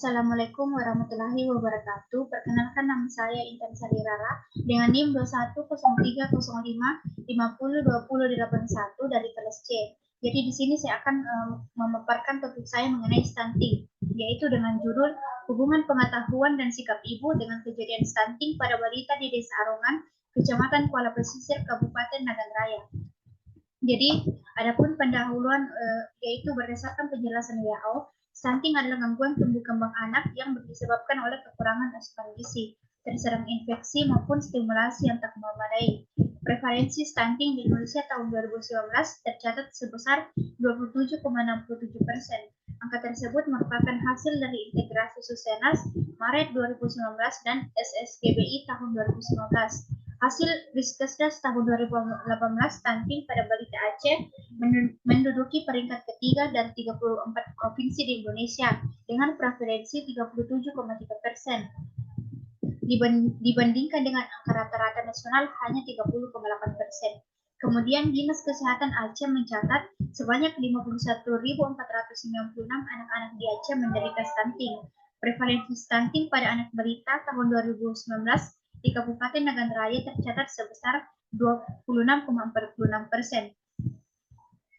Assalamualaikum warahmatullahi wabarakatuh. Perkenalkan nama saya Intan Sari Rara dengan NIM 210305502081 dari kelas C. Jadi di sini saya akan memaparkan topik saya mengenai stunting, yaitu dengan judul Hubungan Pengetahuan dan Sikap Ibu dengan Kejadian Stunting pada Balita di Desa Arongan, Kecamatan Kuala Pesisir, Kabupaten Nagan Raya. Jadi, adapun pendahuluan yaitu berdasarkan penjelasan WHO, stunting adalah gangguan tumbuh kembang anak yang disebabkan oleh kekurangan asupan gizi, terserang infeksi maupun stimulasi yang tak memadai. Prevalensi stunting di Indonesia tahun 2019 tercatat sebesar 27,67%. Angka tersebut merupakan hasil dari integrasi Susenas Maret 2019 dan SSGBI tahun 2019. Hasil Riskesdas tahun 2018, stunting pada balita Aceh menduduki peringkat ketiga dan 34 provinsi di Indonesia dengan prevalensi 37,3%. Dibandingkan dengan angka rata-rata nasional hanya 30,8%. Kemudian Dinas Kesehatan Aceh mencatat sebanyak 51.496 anak-anak di Aceh menderita stunting. Prevalensi stunting pada anak balita tahun 2019 di Kabupaten Nagan Raya tercatat sebesar 26,46%.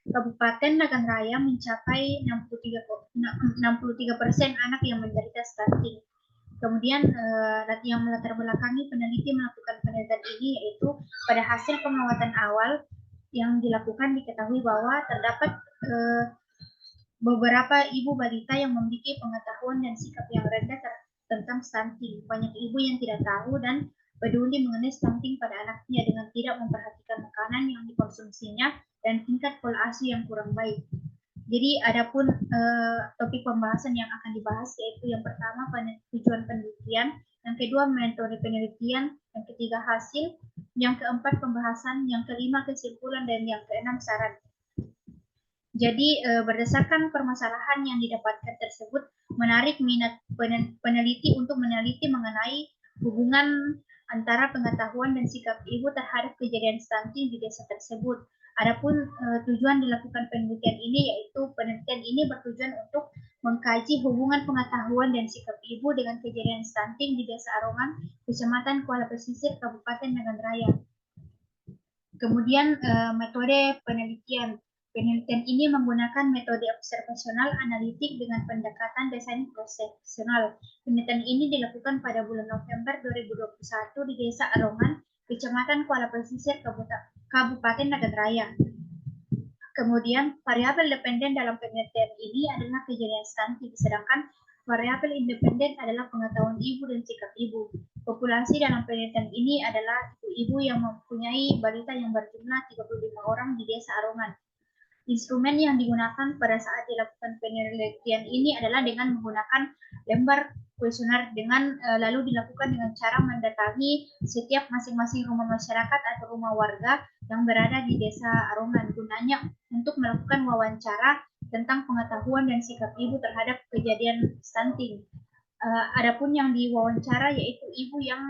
Kabupaten Nagan Raya mencapai 63% anak yang menderita stunting. Kemudian yang melatar belakangi peneliti melakukan penelitian ini yaitu pada hasil pengamatan awal yang dilakukan diketahui bahwa terdapat beberapa ibu balita yang memiliki pengetahuan dan sikap yang rendah tentang stunting. Banyak ibu yang tidak tahu dan peduli mengenai stunting pada anaknya dengan tidak memperhatikan makanan yang dikonsumsinya dan tingkat pola asuh yang kurang baik. Jadi adapun topik pembahasan yang akan dibahas yaitu yang pertama tujuan penelitian, yang kedua metode penelitian, yang ketiga hasil, yang keempat pembahasan, yang kelima kesimpulan, dan yang keenam saran. Jadi berdasarkan permasalahan yang didapatkan tersebut menarik minat peneliti untuk meneliti mengenai hubungan antara pengetahuan dan sikap ibu terhadap kejadian stunting di desa tersebut. Adapun tujuan dilakukan penelitian ini yaitu penelitian ini bertujuan untuk mengkaji hubungan pengetahuan dan sikap ibu dengan kejadian stunting di Desa Arongan, Kecamatan Kuala Pesisir, Kabupaten Nagan Raya. Kemudian metode penelitian. Penelitian ini menggunakan metode observasional analitik dengan pendekatan desain prosesional. Penelitian ini dilakukan pada bulan November 2021 di Desa Arongan, Kecamatan Kuala Pesisir, Kabupaten Nagan Raya. Kemudian variabel dependen dalam penelitian ini adalah kejadian stunting, sedangkan variabel independen adalah pengetahuan ibu dan sikap ibu. Populasi dalam penelitian ini adalah ibu-ibu yang mempunyai balita yang berjumlah 35 orang di Desa Arongan. Instrumen yang digunakan pada saat dilakukan penelitian ini adalah dengan menggunakan lembar kuesioner dengan lalu dilakukan dengan cara mendatangi setiap masing-masing rumah masyarakat atau rumah warga yang berada di Desa Arongan gunanya untuk melakukan wawancara tentang pengetahuan dan sikap ibu terhadap kejadian stunting. Adapun yang diwawancara yaitu ibu yang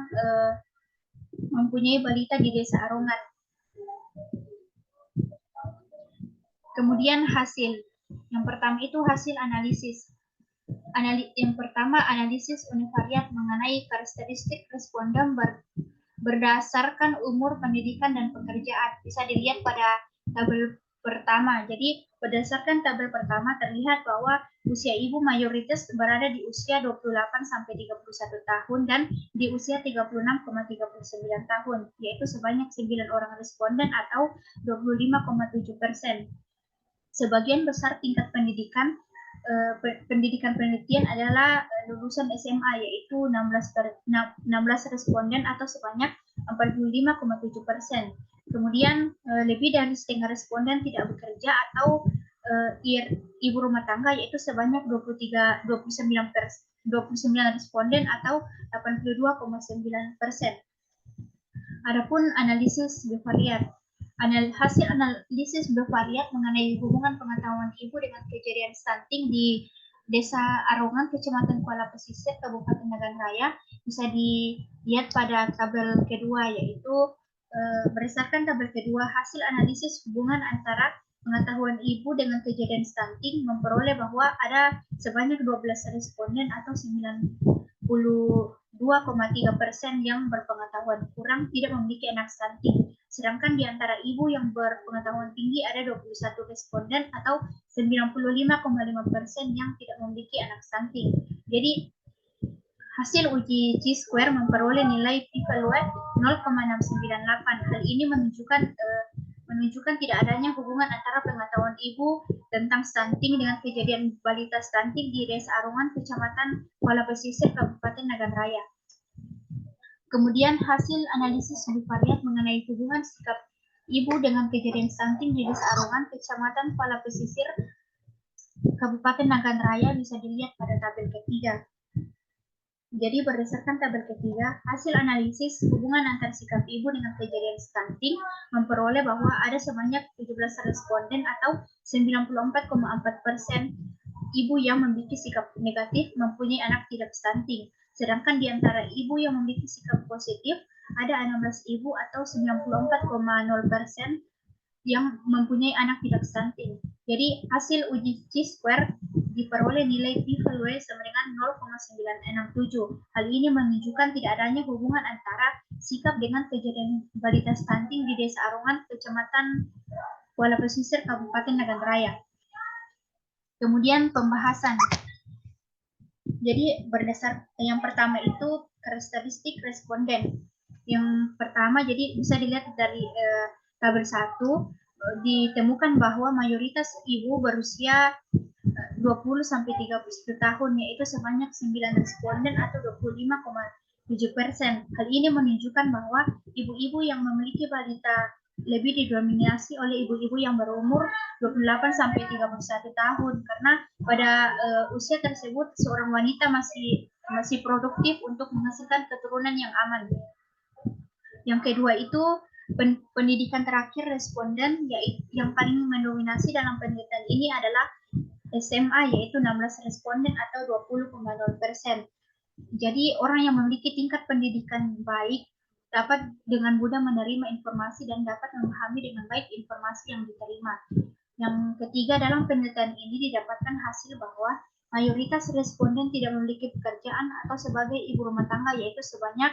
mempunyai balita di Desa Arongan. Kemudian hasil. Yang pertama itu hasil analisis. Yang pertama analisis univariat mengenai karakteristik responden berdasarkan umur, pendidikan, dan pekerjaan. Bisa dilihat pada tabel pertama. Jadi berdasarkan tabel pertama terlihat bahwa usia ibu mayoritas berada di usia 28 sampai 31 tahun dan di usia 36,39 tahun, yaitu sebanyak 9 orang responden atau 25,7%. Sebagian besar tingkat pendidikan penelitian adalah lulusan SMA, yaitu 16 responden atau sebanyak 45,7%. Kemudian lebih dari setengah responden tidak bekerja atau ibu rumah tangga, yaitu sebanyak 29 responden atau 82,9%. Adapun analisis bivariat. Hasil analisis bivariat mengenai hubungan pengetahuan ibu dengan kejadian stunting di Desa Arongan, Kecamatan Kuala Pesisir, Kabupaten Nagan Raya bisa dilihat pada tabel kedua, yaitu berdasarkan tabel kedua hasil analisis hubungan antara pengetahuan ibu dengan kejadian stunting memperoleh bahwa ada sebanyak 12 responden atau 92,3% yang berpengetahuan kurang tidak memiliki anak stunting. Sedangkan di antara ibu yang berpengetahuan tinggi ada 21 responden atau 95,5% yang tidak memiliki anak stunting. Jadi hasil uji Chi-square memperoleh nilai p-value 0,698. Hal ini menunjukkan tidak adanya hubungan antara pengetahuan ibu tentang stunting dengan kejadian balita stunting di Desa Arungan, Kecamatan Kuala Pesisir, Kabupaten Nagan Raya. Kemudian hasil analisis bivariat mengenai hubungan sikap ibu dengan kejadian stunting di Desa Arungan, Kecamatan Kuala Pesisir, Kabupaten Nagan Raya bisa dilihat pada tabel ketiga. Jadi berdasarkan tabel ketiga, hasil analisis hubungan antar sikap ibu dengan kejadian stunting memperoleh bahwa ada sebanyak 17 responden atau 94,4% ibu yang memiliki sikap negatif mempunyai anak tidak stunting. Sedangkan di antara ibu yang memiliki sikap positif, ada 16 ibu atau 94,0% yang mempunyai anak tidak stunting. Jadi hasil uji Chi-square diperoleh nilai p-value sama dengan 0,967. Hal ini menunjukkan tidak adanya hubungan antara sikap dengan kejadian balita stunting di Desa Arungan, Kecamatan Kuala Pesisir, Kabupaten Nagan Raya. Kemudian pembahasan. Jadi berdasar yang pertama itu karakteristik responden. Yang pertama jadi bisa dilihat dari tabel 1 ditemukan bahwa mayoritas ibu berusia 20 sampai 31 tahun, yaitu sebanyak 9 responden atau 25,7%. Hal ini menunjukkan bahwa ibu-ibu yang memiliki balita lebih didominasi oleh ibu-ibu yang berumur 28 sampai 31 tahun, karena pada usia tersebut seorang wanita masih produktif untuk menghasilkan keturunan yang aman. Yang kedua itu pendidikan terakhir responden, yaitu yang paling mendominasi dalam penelitian ini adalah SMA, yaitu 16 responden atau 20,0%. Jadi orang yang memiliki tingkat pendidikan baik dapat dengan mudah menerima informasi dan dapat memahami dengan baik informasi yang diterima. Yang ketiga, dalam penelitian ini didapatkan hasil bahwa mayoritas responden tidak memiliki pekerjaan atau sebagai ibu rumah tangga, yaitu sebanyak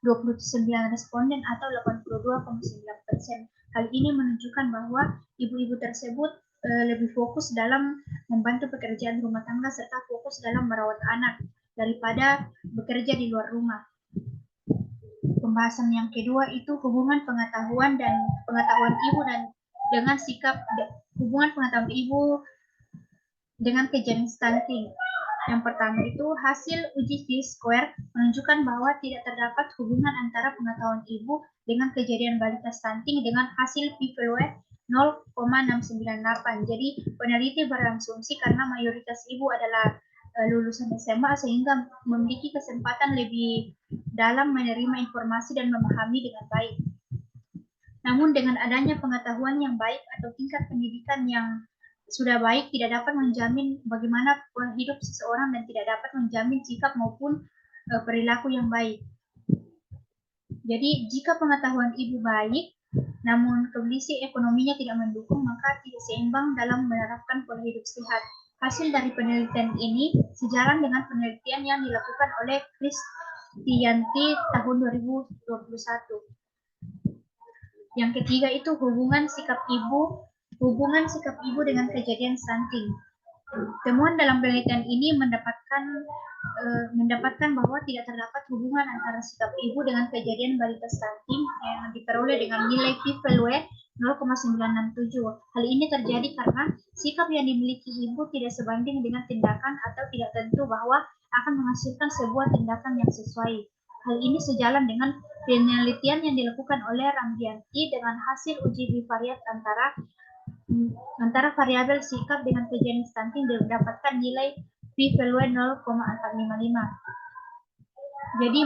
29 responden atau 82,9%. Hal ini menunjukkan bahwa ibu-ibu tersebut lebih fokus dalam membantu pekerjaan rumah tangga serta fokus dalam merawat anak daripada bekerja di luar rumah. Pembahasan yang kedua itu hubungan pengetahuan ibu dan dengan sikap hubungan pengetahuan ibu dengan kejadian stunting. Yang pertama itu hasil uji Chi-square menunjukkan bahwa tidak terdapat hubungan antara pengetahuan ibu dengan kejadian balita stunting dengan hasil p-value 0,698. Jadi peneliti berasumsi karena mayoritas ibu adalah lulusan SMA sehingga memiliki kesempatan lebih dalam menerima informasi dan memahami dengan baik. Namun dengan adanya pengetahuan yang baik atau tingkat pendidikan yang sudah baik tidak dapat menjamin bagaimana pola hidup seseorang dan tidak dapat menjamin sikap maupun perilaku yang baik. Jadi jika pengetahuan ibu baik, namun kondisi ekonominya tidak mendukung, maka tidak seimbang dalam menerapkan pola hidup sehat. Hasil dari penelitian ini sejalan dengan penelitian yang dilakukan oleh Kristianti tahun 2021. Yang ketiga itu hubungan sikap ibu dengan kejadian stunting. Temuan dalam penelitian ini mendapatkan bahwa tidak terdapat hubungan antara sikap ibu dengan kejadian balita stunting yang diperoleh dengan nilai p-value 0,967. Hal ini terjadi karena sikap yang dimiliki ibu tidak sebanding dengan tindakan atau tidak tentu bahwa akan menghasilkan sebuah tindakan yang sesuai. Hal ini sejalan dengan penelitian yang dilakukan oleh Ramdianti dengan hasil uji bivariat antara variabel sikap dengan kejadian stunting mendapatkan nilai p-value 0,455. Jadi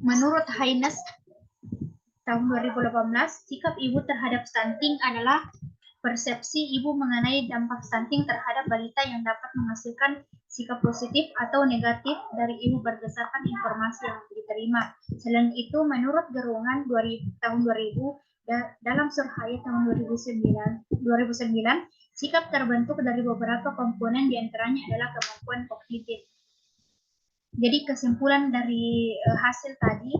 menurut Haynes tahun 2018, sikap ibu terhadap stunting adalah persepsi ibu mengenai dampak stunting terhadap balita yang dapat menghasilkan sikap positif atau negatif dari ibu berdasarkan informasi yang diterima. Selain itu, menurut Gerungan tahun 2000, Dalam Surabaya tahun 2009, sikap terbentuk dari beberapa komponen diantaranya adalah kemampuan kognitif. Jadi kesimpulan dari hasil tadi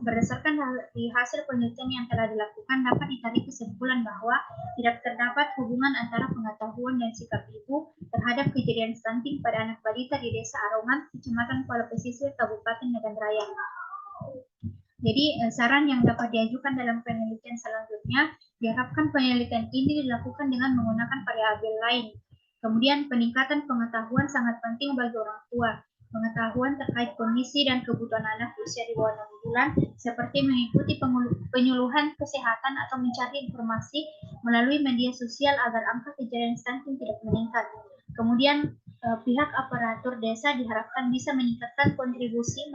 berdasarkan di hasil penelitian yang telah dilakukan dapat ditarik kesimpulan bahwa tidak terdapat hubungan antara pengetahuan dan sikap ibu terhadap kejadian stunting pada anak balita di Desa Arongan, Kecamatan Kuala Pesisir, Kabupaten Medan Raya. Jadi saran yang dapat diajukan dalam penelitian selanjutnya, diharapkan penelitian ini dilakukan dengan menggunakan variabel lain. Kemudian peningkatan pengetahuan sangat penting bagi orang tua. Pengetahuan terkait kondisi dan kebutuhan anak usia di bawah 6 bulan, seperti mengikuti penyuluhan kesehatan atau mencari informasi melalui media sosial agar angka kejadian stunting tidak meningkat. Kemudian pihak aparatur desa diharapkan bisa meningkatkan kontribusi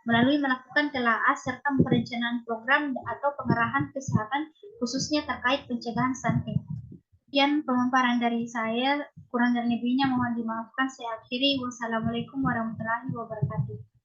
melalui melakukan telaah serta perencanaan program atau pengerahan kesehatan khususnya terkait pencegahan stunting. Sekian pemaparan dari saya, kurang dan lebihnya mohon dimaafkan. Saya akhiri. Wassalamualaikum warahmatullahi wabarakatuh.